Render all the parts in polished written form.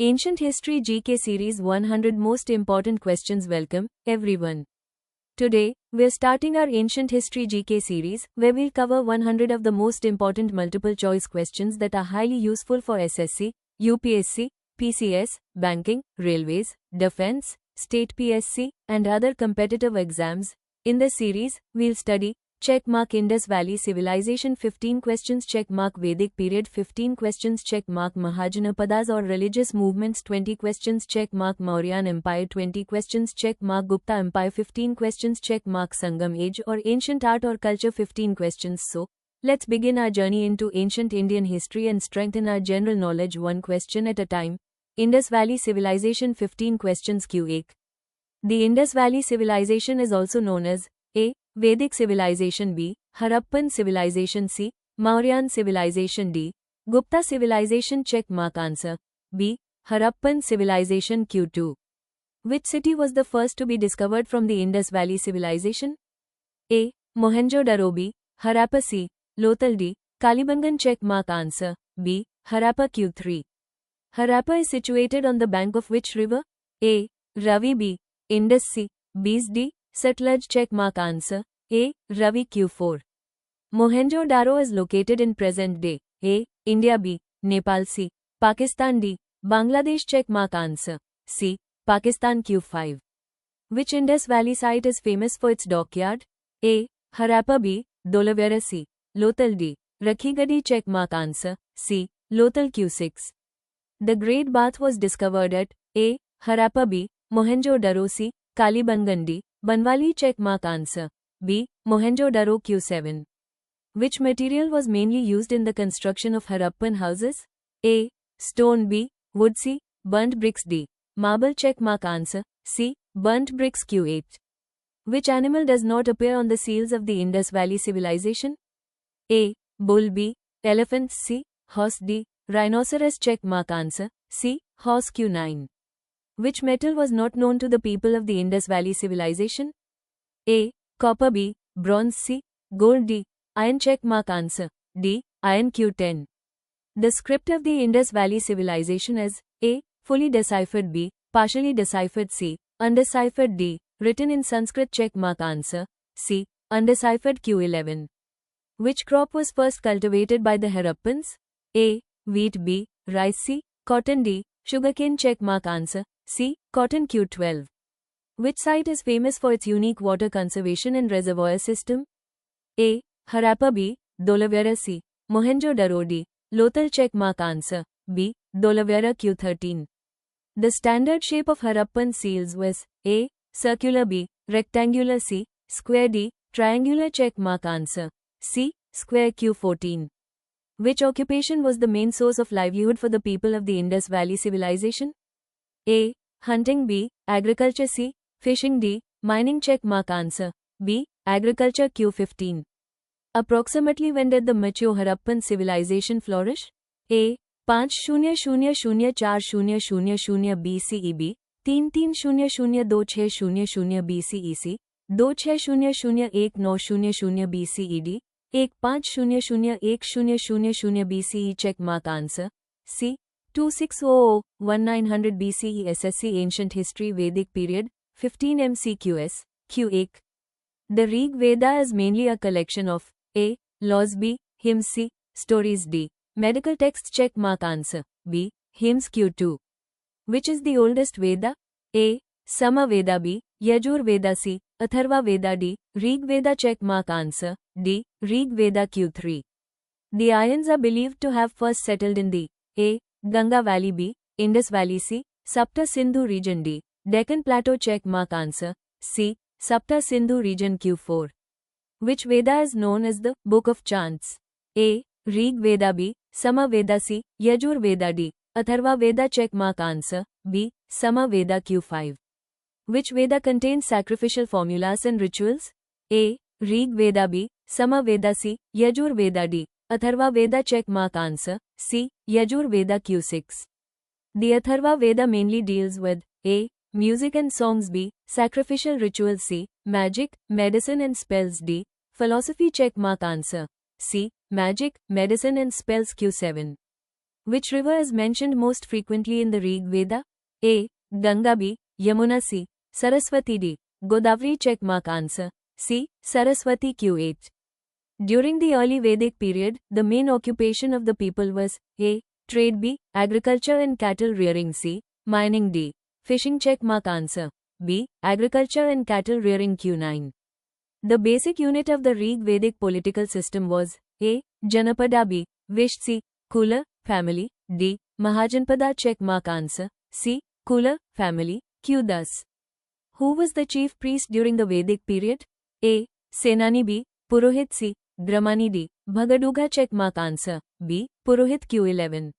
Ancient History GK Series 100 Most Important Questions. Welcome, everyone. Today, we're starting our Ancient History GK series, where we'll cover 100 of the most important multiple choice questions that are highly useful for SSC, UPSC, PCS, banking, railways, defense, state PSC, and other competitive exams. In this series, we'll study checkmark Indus Valley Civilization 15 questions, checkmark Vedic period 15 questions, checkmark Mahajanapadas or religious movements 20 questions, checkmark Mauryan Empire 20 questions, checkmark Gupta Empire 15 questions, checkmark Sangam Age or ancient art or culture 15 questions. So, let's begin our journey into ancient Indian history and strengthen our general knowledge one question at a time. Indus Valley Civilization 15 questions Q1. The Indus Valley Civilization is also known as A. Vedic Civilization, B. Harappan Civilization, C. Mauryan Civilization, D. Gupta Civilization. Checkmark answer B. Harappan Civilization. Q2. Which city was the first to be discovered from the Indus Valley Civilization? A. Mohenjo-daro, B. Harappa, C. Lothal, D. Kalibangan. Checkmark answer B. Harappa. Q3. Harappa is situated on the bank of which river? A. Ravi, B. Indus, C. Beas, D. Satluj. Checkmark answer A. Ravi. Q4. Mohenjo-daro is located in present day A. India, B. Nepal, C. Pakistan, D. Bangladesh. Checkmark answer C. Pakistan. Q5. Which Indus Valley site is famous for its dockyard? A. Harappa, B. Dholavira, C. Lothal, D. Rakhigadi. Checkmark answer C. Lothal. Q6. The Great Bath was discovered at A. Harappa, B. Mohenjo-daro, C. Kalibangan, D. Banwali. Checkmark answer B. Mohenjo-daro. Q7. Which material was mainly used in the construction of Harappan houses? A. Stone, B. Wood, C. Burnt bricks, D. Marble. Checkmark answer C. Burnt bricks. Q8. Which animal does not appear on the seals of the Indus Valley Civilization? A. Bull, B. Elephant, C. Horse, D. Rhinoceros. Checkmark answer C. Horse. Q9. Which metal was not known to the people of the Indus Valley Civilization? A. Copper, B. Bronze, C. Gold, D. Iron. Checkmark answer D. Iron. Q10. The script of the Indus Valley Civilization is A. Fully deciphered, B. Partially deciphered, C. Undeciphered, D. Written in Sanskrit. Checkmark answer C. Undeciphered. Q11. Which crop was first cultivated by the Harappans? A. Wheat, B. Rice, C. Cotton, D. Sugarcane. Checkmark answer C. Cotton. Q12. Which site is famous for its unique water conservation and reservoir system? A. Harappa, B. Dholavira, C. Mohenjo-daro, D. Lothal. Checkmark answer B. Dholavira. Q13. The standard shape of Harappan seals was A. Circular, B. Rectangular, C. Square, D. Triangular. Checkmark answer C. Square. Q14. Which occupation was the main source of livelihood for the people of the Indus Valley Civilization? A. Hunting, B. Agriculture, C. Fishing, D. Mining. Checkmark answer B. Agriculture. Q15. Approximately when did the mature Harappan civilization flourish? A. 5000 400 BCE, B. 3300 2600 BCE, C. 2600 1900 BCE, D. 1500 1000 BCE. Checkmark answer C. 2600 1900 BCE. SSC Ancient History Vedic Period 15 MCQS Q1. The Rig Veda is mainly a collection of A. Laws, B. Hymns, C. Stories, D. Medical texts. Checkmark answer B. Hymns. Q2. Which is the oldest Veda? A. Sama Veda, B. Yajur Veda, C. Atharva Veda, D. Rig Veda. Checkmark answer D. Rig Veda. Q3. The Aryans are believed to have first settled in the A. Ganga Valley, B. Indus Valley, C. Sapta Sindhu region, D. Deccan Plateau. Checkmark answer C. Sapta Sindhu region. Q4. Which Veda is known as the Book of Chants? A. Rig Veda, B. Sama Veda, C. Yajur Veda, D. Atharva Veda. Checkmark answer B. Sama Veda. Q5. Which Veda contains sacrificial formulas and rituals? A. Rig Veda, B. Sama Veda, C. Yajur Veda, D. Atharva Veda. Checkmark answer C. Yajur Veda. Q6. The Atharva Veda mainly deals with A. Music and songs, B. Sacrificial rituals, C. Magic, medicine and spells, D. Philosophy. Checkmark answer C. Magic, medicine and spells. Q7. Which river is mentioned most frequently in the Rig Veda? A. Ganga. B. Yamuna. C. Saraswati. D. Godavari. Check mark answer. C. Saraswati. Q8. During the early Vedic period, the main occupation of the people was A. Trade. B. Agriculture and cattle rearing. C. Mining. D. Fishing. Check mark answer. B. Agriculture and cattle rearing. Q9. The basic unit of the Rig Vedic political system was A. Janapada. B. Vish. C. Kula, family. D. Mahajanpada. Check mark answer. C. Kula, family. Q. Thus. Who was the chief priest during the Vedic period? A. Senani. B. Purohit. C. Gramani. D. Bhagaduga. Check mark answer. B. Purohit. Q11.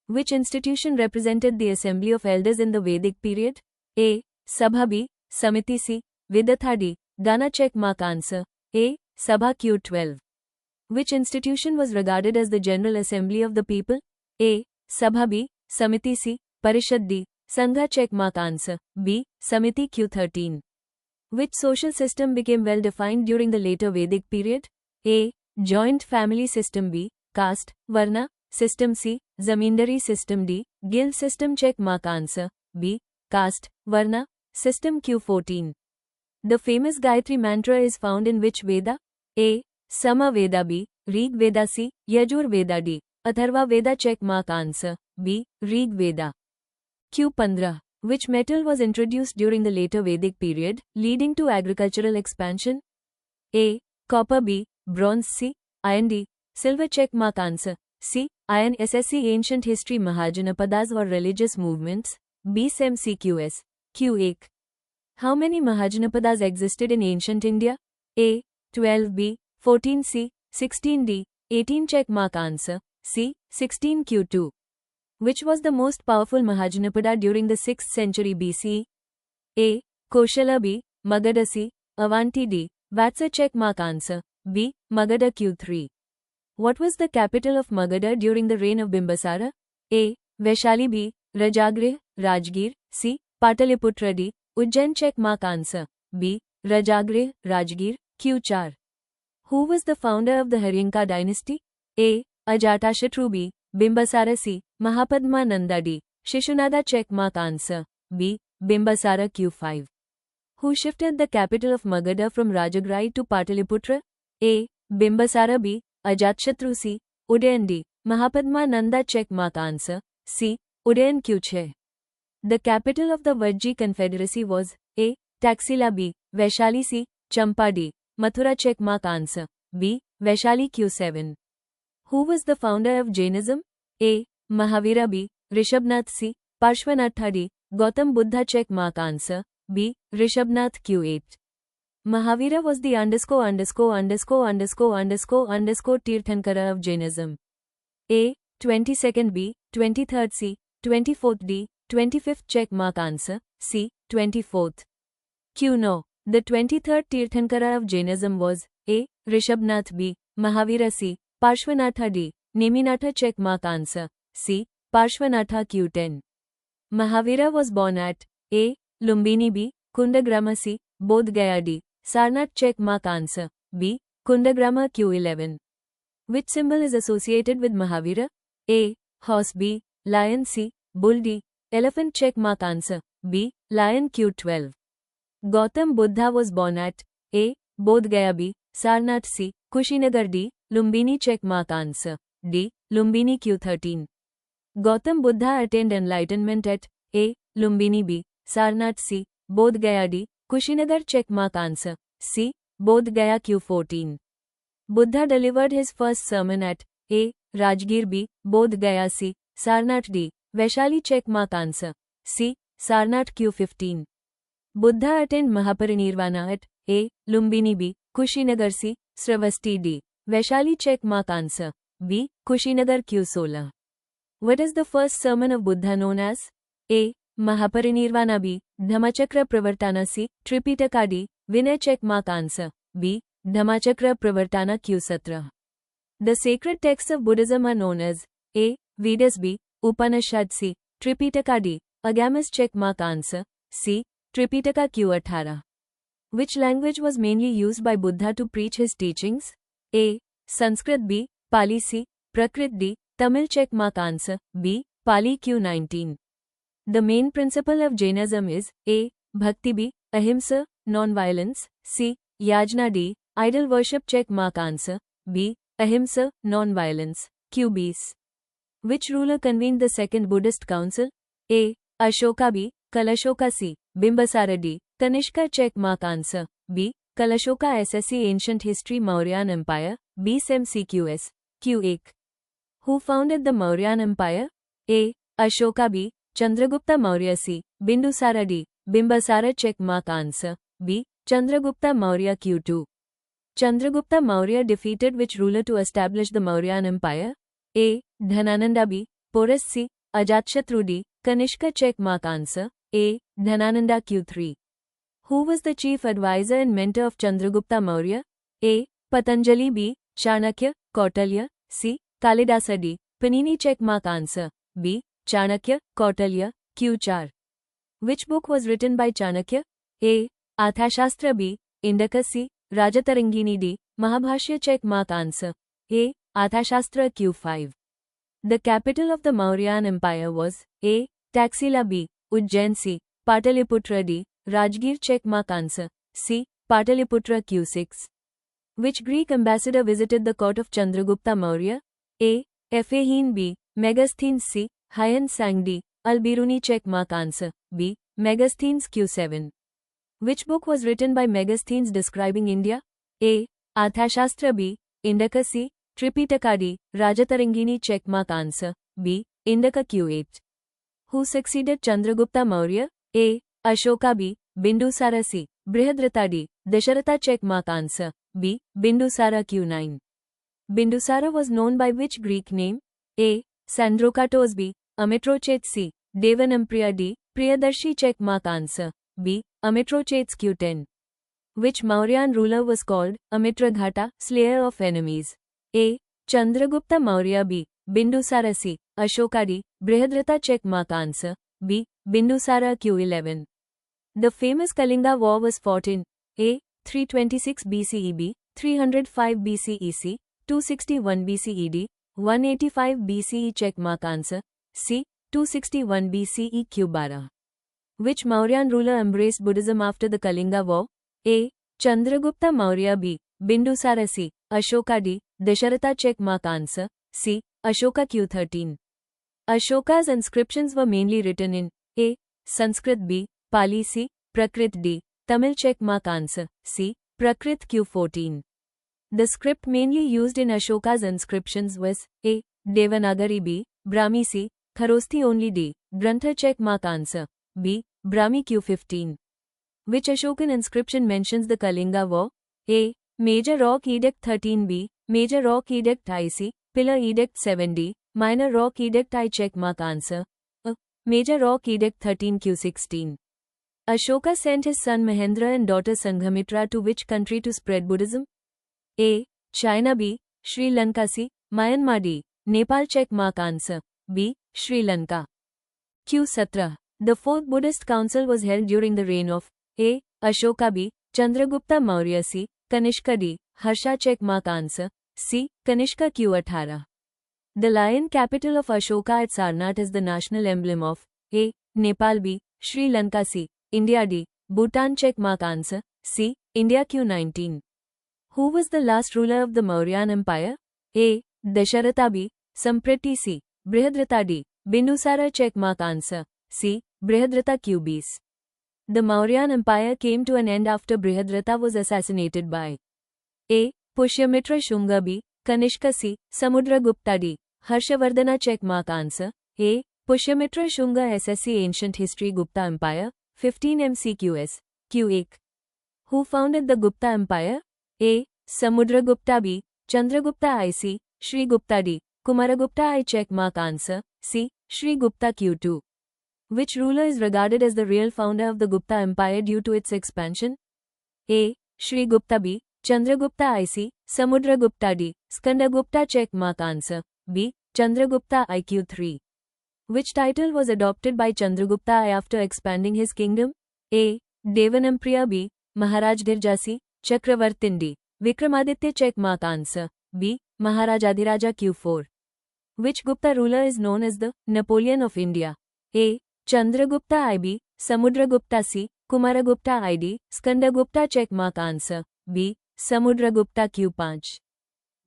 Which institution represented the assembly of elders in the Vedic period? A. Sabha. B. Samiti. C. Vidatha. D. Gana. Check mark answer. A. Sabha. Q12. Which institution was regarded as the General Assembly of the people? A. Sabha. B. Samiti. C. Parishad. D. Sangha. Check mark answer. B. Samiti. Q13. Which social system became well defined during the later Vedic period? A. Joint family system. B. Caste, Varna, system. C. Zamindari system. D. Guild system. Check mark answer. B. Caste, Varna, system. Q14. The famous Gayatri mantra is found in which Veda? A. Sama Veda. B. Rig Veda. C. Yajur Veda. D. Atharva Veda. Check mark answer. B. Rig Veda. Q15. Which metal was introduced during the later Vedic period, leading to agricultural expansion? A. Copper. B. Bronze. C. Iron. D. Silver. Check mark answer. C. Iron. SSC. Ancient history. Mahajanapadas or religious movements. B. SEM. CQS. Q8. How many Mahajanapadas existed in ancient India? A. 12. B. 14. C. 16. D. 18. Check mark answer. C. 16. Q2. Which was the most powerful Mahajanapada during the 6th century BCE? A. Koshala. B. Magadha. C. Avanti. D. Vatsa. Check mark answer. B. Magadha. Q3. What was the capital of Magadha during the reign of Bimbasara? A. Vaishali. B. Rajagrih, Rajgir. C. Pataliputra. D. Ujjain. Check mark answer. B. Rajagrih, Rajgir. Q4. Who was the founder of the Haryanka dynasty? A. Ajatashatru. B. Bimbasara. C. Mahapadma Nanda. D. Shishunada. Check mark answer. B. Bimbasara. Q5. Who shifted the capital of Magadha from Rajagrai to Pataliputra? A. Bimbasara. B. Ajatashatru. C. Udayan. D. Mahapadma Nanda. Check mark answer. C. Udayan. Q6. The capital of the Vajji Confederacy was A. Taxila. B. Vaishali. C. Champa. D. Mathura. Check mark answer. B. Vaishali. Q7. Who was the founder of Jainism? A. Mahavira. B. Rishabhnath. C. Parshvanatha. D. Gautam Buddha. Check mark answer. B. Rishabhnath. Q8. Mahavira was the Tirthankara of Jainism. A. 22nd. B. 23rd. C. 24th. D. 25th. Check mark answer. C. 24th. Q. No. The 23rd Tirthankara of Jainism was A. Rishabhnath. B. Mahavira. C. Parshvanatha. D. Neminatha. Check mark answer. C. Parshvanatha. Q10. Mahavira was born at A. Lumbini. B. Kundagrama. C. Bodh Gaya. D. Sarnath. Check mark answer. B. Kundagrama. Q11. Which symbol is associated with Mahavira? A. Horse. B. Lion. C. Bull. D. Elephant. Check mark answer. B. Lion. Q12. Gautam Buddha was born at A. Bodh Gaya. B. Sarnath. C. Kushinagar. D. Lumbini. Check mark answer. D. Lumbini. Q13. Gautam Buddha attained enlightenment at A. Lumbini. B. Sarnath. C. Bodh Gaya. D. Kushinagar. Check mark answer. C. Bodh Gaya. Q14. Buddha delivered his first sermon at A. Rajgir. B. Bodh Gaya. C. Sarnath. D. Vaishali. Check mark answer. C. Sarnath. Q15. Buddha attained Mahaparinirvana at A. Lumbini. B. Kushinagar. C. Sravasti. D. Vaishali. Check mark answer. B. Kushinagar. Q16. What is the first sermon of Buddha known as? A. Mahaparinirvana. B. Dhammachakra Pravartana. C. Tripitaka. D. Vinay. Check mark answer. B. Dhammachakra Pravartana. Q17. The sacred texts of Buddhism are known as A. Vedas. B. Upanishad. C. Tripitaka. D. Agamas. Check mark answer. C. Tripitaka. Q18. Which language was mainly used by Buddha to preach his teachings? A. Sanskrit. B. Pali. C. Prakrit. D. Tamil check mark answer. B. Pali Q19. The main principle of Jainism is A. Bhakti. B. Ahimsa, non-violence. C. Yajna. D. Idol worship check mark answer. B. Ahimsa, non-violence. QBs. Which ruler convened the Second Buddhist Council? A. Ashoka. B. Kalashoka. C. Bimbisara. D. Kanishka check mark answer. B. Kalashoka. SSC Ancient History Mauryan Empire. B. SEM CQS. Q1. Who founded the Mauryan Empire? A. Ashoka. B. Chandragupta Maurya. C. Bindusara. D. Bimbisara check mark answer. B. Chandragupta Maurya. Q2. Chandragupta Maurya defeated which ruler to establish the Mauryan Empire? A. Dhanananda. B. Porus. C. Ajatashatru. D. Kanishka check mark answer. A. Dhanananda. Q3. Who was the chief advisor and mentor of Chandragupta Maurya? A. Patanjali. B. Chanakya, Kautilya. C. Kalidasa. D. Panini check mark answer. B. Chanakya, Kautilya. Q4. Which book was written by Chanakya? A. Arthashastra. B. Indaka. C. Rajatarangini. D. Mahabhashya check mark answer. A. Arthashastra. Q5. The capital of the Mauryan Empire was A. Taxila. B. Ujjain. C. Pataliputra. D. Rajgir check mark answer. C. Pataliputra. Q6. Which Greek ambassador visited the court of Chandragupta Maurya? A. Ephraim. B. Megasthenes. C. Hyan Sang. D. Al-Biruni check mark answer. B. Megasthenes. Q7. Which book was written by Megasthenes describing India? A. Arthashastra. B. Indaka. C. Tripitaka. D. Rajatarangini check mark answer. B. Indaka. Q8. Who succeeded Chandragupta Maurya? A. Ashoka. B. Bindusara. C. Brihadrata. D. Dasharatha check mark answer. B. Bindusara. Q9. Bindusara was known by which Greek name? A. Sandrokatos. B. Amitrochates. C. Devanampriya. D. Priyadarshi check mark answer. B. Amitrochates. Q10. Which Mauryan ruler was called Amitraghata, slayer of enemies? A. Chandragupta Maurya. B. Bindusara. C. Ashoka. D. Brihadrata check mark answer. B. Bindusara. Q11. The famous Kalinga War was fought in A. 326 BCE. B. 305 BCE. C. 261 BCE. D. 185 BCE check mark answer. C. 261 BCE. Q12. Which Mauryan ruler embraced Buddhism after the Kalinga War? A. Chandragupta Maurya. B. Bindusara. C. Ashoka. D. Dasharatha check mark answer. C. Ashoka. Q13. Ashoka's inscriptions were mainly written in A. Sanskrit. B. Pali. C. Prakrit. D. Tamil check mark answer. C. Prakrit. Q14. The script mainly used in Ashoka's inscriptions was A. Devanagari. B. Brahmi. C. Kharosthi only. D. Grantha check mark answer. B. Brahmi. Q15. Which Ashokan inscription mentions the Kalinga War? A. Major Rock Edict 13. B. Major Rock Edict I. C. Pillar Edict 7. D. Minor Rock Edict I check mark answer. A. Major Rock Edict 13. Q16. Ashoka sent his son Mahendra and daughter Sanghamitra to which country to spread Buddhism? A. China. B. Sri Lanka. C. Myanmar. D. Nepal check mark answer. B. Sri Lanka. Q17. The fourth Buddhist council was held during the reign of A. Ashoka. B. Chandragupta Maurya. C. Kanishka. D. Harsha check mark answer. C. Kanishka. Q18. The lion capital of Ashoka at Sarnath is the national emblem of A. Nepal. B. Sri Lanka. C. India. D. Bhutan check mark answer. C. India. Q19. Who was the last ruler of the Mauryan Empire? A. Dasharatha. B. Samprati. C. Brihadrata. D. Bindusara check mark answer. C. Brihadrata. QBs. The Mauryan Empire came to an end after Brihadrata was assassinated by A. Pushyamitra Shunga. B. Kanishka. C. Samudragupta. D. Harshavardhana check mark answer. A. Pushyamitra Shunga. SSC Ancient History Gupta Empire 15 MCQS. Q1. Who founded the Gupta Empire? A. Samudragupta. B. Chandragupta. IC. Sri Gupta. D. Kumaragupta. I check mark answer. C. Sri Gupta. Q2. Which ruler is regarded as the real founder of the Gupta Empire due to its expansion? A. Sri Gupta. B. Chandragupta. IC. Samudragupta. D. Skandagupta check mark answer. B. Chandragupta. IQ3. Which title was adopted by Chandragupta I after expanding his kingdom? A. Devanampriya. B. Maharajgirja. C. Chakravartin. D. Vikramaditya check mark answer. B. Maharajadhiraja. Q4. Which Gupta ruler is known as the Napoleon of India? A. Chandragupta IB, Samudragupta C, Kumaragupta ID, Skandagupta. Check mark answer. B. Samudragupta. Q5.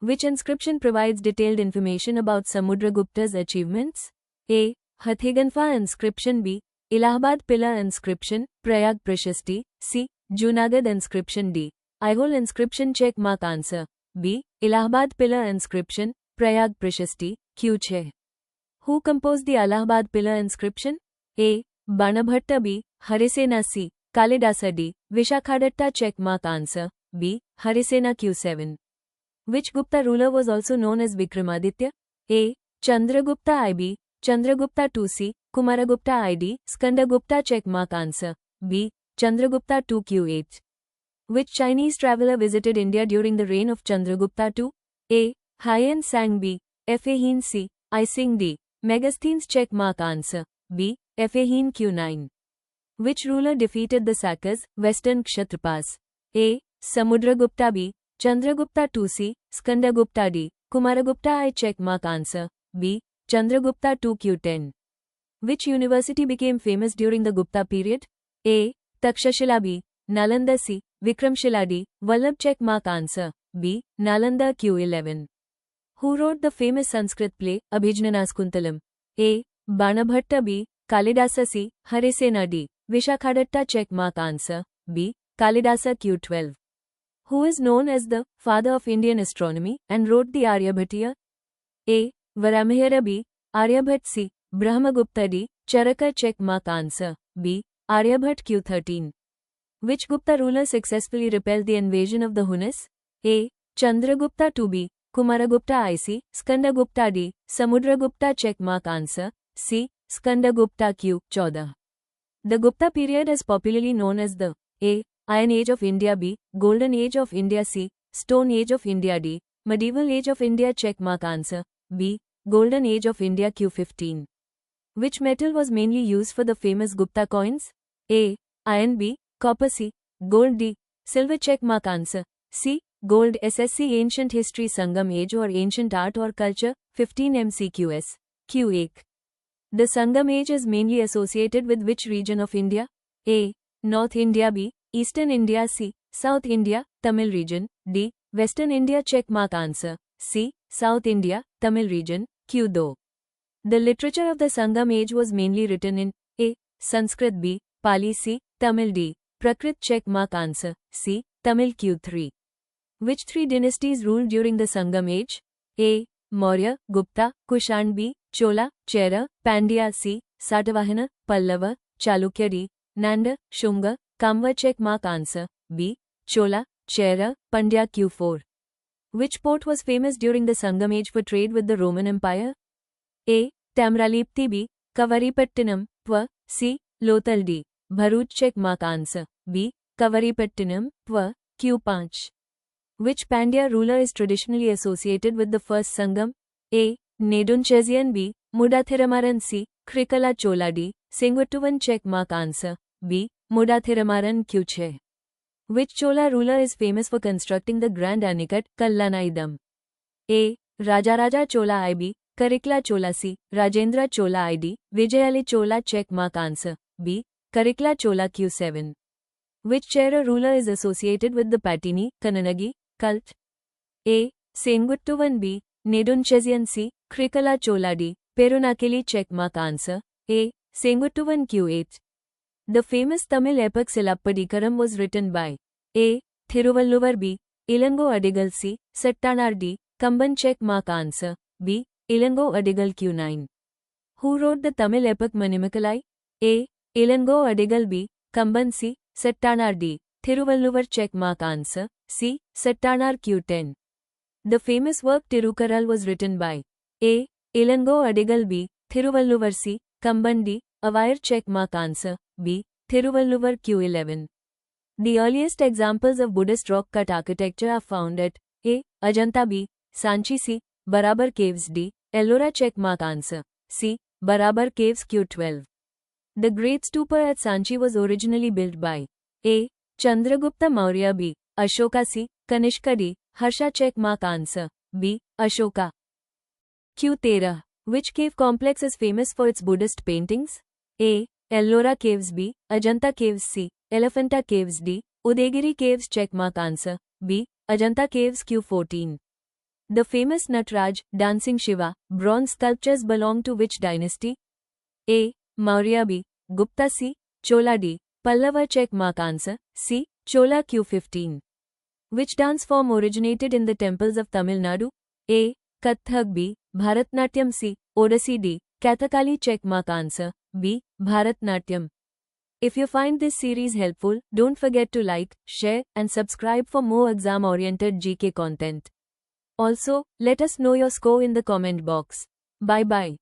Which inscription provides detailed information about Samudragupta's achievements? A. Hathigandha inscription. B. Allahabad pillar inscription, Prayag Prashasti. C. Junagadh inscription. D. Aihole inscription. Check mark answer. B. Allahabad pillar inscription, Prayag Prashasti. Q6. Who composed the Allahabad pillar inscription? A. Banabhatta. B. Harisena. C. Kalidasa. D. Vishakhadatta. Check mark answer. B. Harisena. Q7. Which Gupta ruler was also known as Vikramaditya? A. Chandragupta IB, Chandragupta 2C, Kumaragupta ID, Skandagupta. Check mark answer. B. Chandragupta 2Q8. Which Chinese traveller visited India during the reign of Chandragupta II? A. Hiuen Tsang. B. Fa Hien. C. I Sing. D. Megasthenes. Check mark answer. B. Fa Hien. Q9. Which ruler defeated the Sakas, Western Kshatrapas? A. Samudragupta. B. Chandragupta 2C, Skandagupta. D. Kumaragupta. I. Check mark answer. B. Chandragupta 2Q10. Which university became famous during the Gupta period? A. Takshashila. B. Nalanda. C. Vikramshila. D. Vallabh. Check mark answer. B. Nalanda. Q11. Who wrote the famous Sanskrit play, Abhijnanaskuntalam? A. Banabhatta. B. Kalidasa. C. Harisena. D. Vishakhadatta. Check mark answer. B. Kalidasa. Q12. Who is known as the father of Indian astronomy and wrote the Aryabhatiya? A. Varamihira. B. Aryabhat. C. Brahmagupta. D. Charaka. Check mark answer. B. Aryabhat. Q13. Which Gupta ruler successfully repelled the invasion of the Hunas? A. Chandragupta 2B, Kumaragupta IC, Skandagupta. D. Samudragupta. Check mark answer. C. Skandagupta. Q14. The Gupta period is popularly known as the A. Iron Age of India. B. Golden Age of India. C. Stone Age of India. D. Medieval Age of India. Check mark answer. B. Golden Age of India. Q15. Which metal was mainly used for the famous Gupta coins? A. Iron. B. Copper. C. Gold. D. Silver. Check mark answer. C. Gold. SSC Ancient History Sangam Age or Ancient Art or Culture, 15 MCQS. Q8. The Sangam Age is mainly associated with which region of India? A. North India. B. Eastern India. C. South India, Tamil region. D. Western India. Check mark answer. C. South India, Tamil region. Q2. The literature of the Sangam Age was mainly written in A. Sanskrit. B. Pali. C. Tamil. D. Prakrit. Check mark answer. C. Tamil. Q3. Which three dynasties ruled during the Sangam Age? A. Maurya, Gupta, Kushan. B. Chola, Chera, Pandya. C. Satavahana, Pallava, Chalukya. D. Nanda, Shunga, Kamva. Check mark answer. B. Chola, Chera, Pandya. Q4. Which port was famous during the Sangam Age for trade with the Roman Empire? A. Tamralipti. B. Kavaripattinam. Pwa. C. Lothal. D. Bharuch. Check mark answer. B. Kavaripattinam. Pwa. Q5. Which Pandya ruler is traditionally associated with the first Sangam? A. Nedunchezian. B. Mudathiramaran. C. Krikala Chola. D. Senguttuvan. Check mark answer. B. Mudathiramaran. Q6. Which Chola ruler is famous for constructing the Grand Anicut, Kallanaidam? A. Rajaraja Chola IB, Karikla Chola. C. Rajendra Chola ID, Vijayali Chola. Check mark answer. B. Karikla Chola. Q7. Which Chera ruler is associated with the Patini, Kannanagi, cult? A. Senguttuvan. B. Nedunchezian. C. Krikala Chola. D. Perunakili. Check mark answer. A. Senguttuvan. Q8. The famous Tamil epic Silappadigaram was written by A. Thiruvalluvar. B. Ilango Adigal. C. Sattanar. D. Kamban. Check mark answer. B. Ilango Adigal. Q9. Who wrote the Tamil epic Manimakkalai? A. Ilango Adigal. B. Kamban. C. Sattanar. D. Thiruvalluvar. Check mark answer. C. Sattanar. Q10. The famous work Tirukural was written by A. Ilango Adigal. B. Thiruvalluvar. C. Kamban. D. Avayar. Check mark answer. B. Thiruvalluvar. Q11. The earliest examples of Buddhist rock cut architecture are found at A. Ajanta. B. Sanchi. C. Barabar Caves. D. Ellora. Check mark answer. C. Barabar Caves. Q12. The Great Stupa at Sanchi was originally built by A. Chandragupta Maurya. B. Ashoka. C. Kanishka. D. Harsha. Check mark answer. B. Ashoka. Q13. Which cave complex is famous for its Buddhist paintings? A. Ellora Caves. B. Ajanta Caves. C. Elephanta Caves. D. Udayagiri Caves. Checkmark answer. B. Ajanta Caves. Q14. The famous Nataraj, Dancing Shiva, bronze sculptures belong to which dynasty? A. Maurya. B. Gupta. C. Chola. D. Pallava. Checkmark answer. C. Chola. Q15. Which dance form originated in the temples of Tamil Nadu? A. Kathak. B. Bharatnatyam. C. Odissi. D. Kathakali. Checkmark answer. B. Bharatnatyam. If you find this series helpful, don't forget to like, share, and subscribe for more exam-oriented GK content. Also, let us know your score in the comment box. Bye-bye.